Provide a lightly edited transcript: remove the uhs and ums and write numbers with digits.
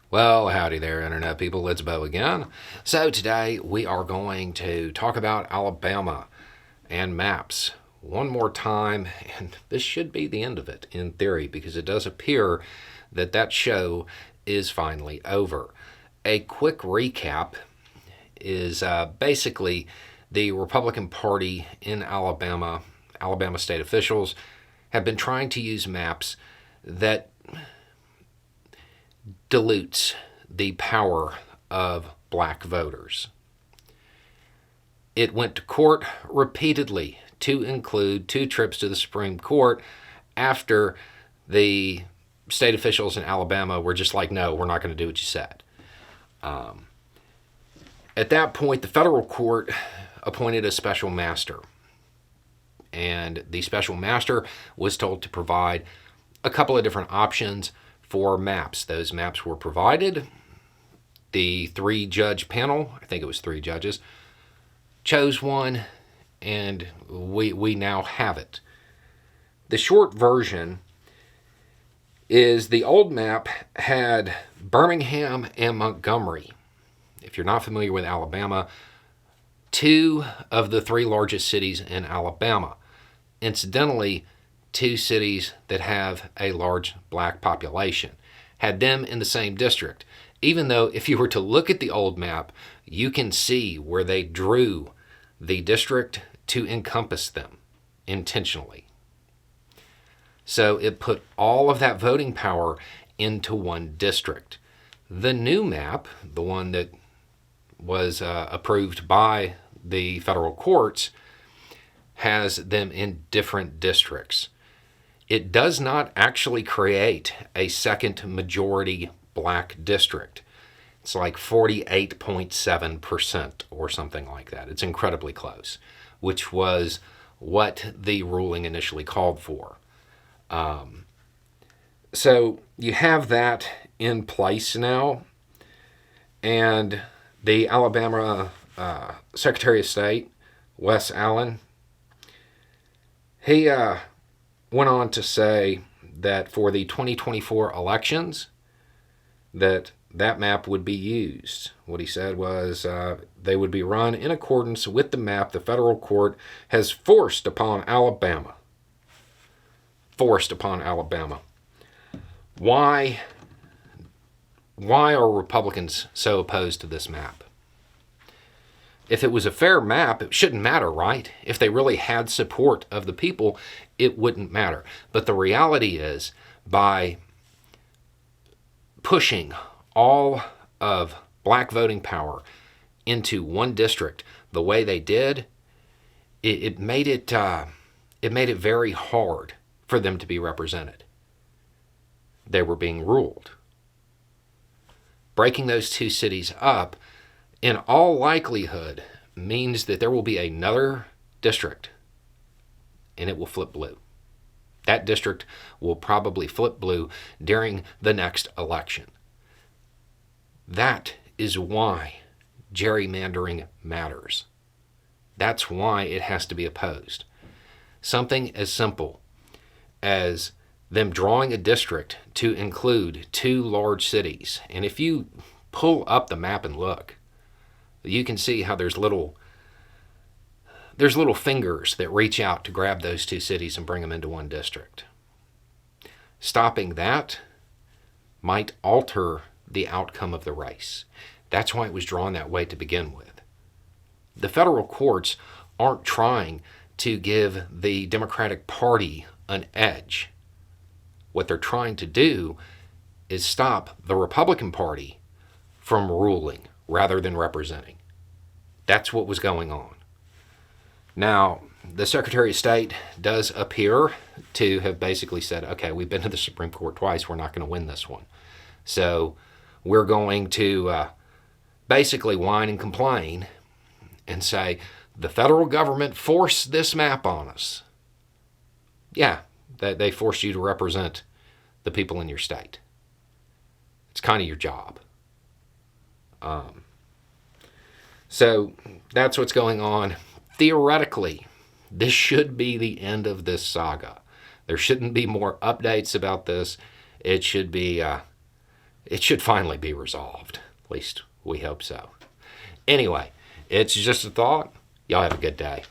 Well, howdy there, Internet people. It's Bo again. So, today we are going to talk about Alabama and maps one more time, and this should be the end of it in theory because it does appear that that show is finally over. A quick recap is basically the Republican Party in Alabama state officials have been trying to use maps that dilutes the power of black voters. It went to court repeatedly to include 2 trips to the Supreme Court after the state officials in Alabama were just like, no, we're not going to do what you said. At that point, the federal court appointed a special master, and the special master was told to provide a couple of different options for maps. Those maps were provided. The 3-judge panel, I think it was 3 judges, chose one, and we now have it. The short version is the old map had Birmingham and Montgomery. If you're not familiar with Alabama, 2 of the 3 largest cities in Alabama. Incidentally, 2 cities that have a large black population. Had them in the same district. Even though if you were to look at the old map, you can see where they drew the district to encompass them intentionally. So it put all of that voting power into one district. The new map, the one that was approved by the federal courts, has them in different districts. It does not actually create a second majority black district. It's like 48.7% or something like that. It's incredibly close, which was what the ruling initially called for. So you have that in place now, and the Alabama Secretary of State, Wes Allen, he went on to say that for the 2024 elections, that map would be used. What he said was they would be run in accordance with the map the federal court has forced upon Alabama. Forced upon Alabama. Why are Republicans so opposed to this map? If it was a fair map, it shouldn't matter, right? If they really had support of the people, it wouldn't matter. But the reality is, by pushing all of black voting power into one district the way they did, it made it very hard for them to be represented. They were being ruled. Breaking those 2 cities up, in all likelihood, means that there will be another district, and it will flip blue. That district will probably flip blue during the next election. That is why gerrymandering matters. That's why it has to be opposed. Something as simple as them drawing a district to include 2 large cities. And if you pull up the map and look, you can see how there's little fingers that reach out to grab those 2 cities and bring them into one district. Stopping that might alter the outcome of the race. That's why it was drawn that way to begin with. The federal courts aren't trying to give the Democratic Party an edge. What they're trying to do is stop the Republican Party from ruling rather than representing. That's what was going on. Now, the Secretary of State does appear to have basically said, okay, we've been to the Supreme Court twice, we're not going to win this one. So we're going to basically whine and complain and say, the federal government forced this map on us. Yeah, they forced you to represent the people in your state. It's kind of your job. So that's what's going on. Theoretically, this should be the end of this saga. There shouldn't be more updates about this. It should be it should finally be resolved. At least we hope so. Anyway, it's just a thought. Y'all have a good day.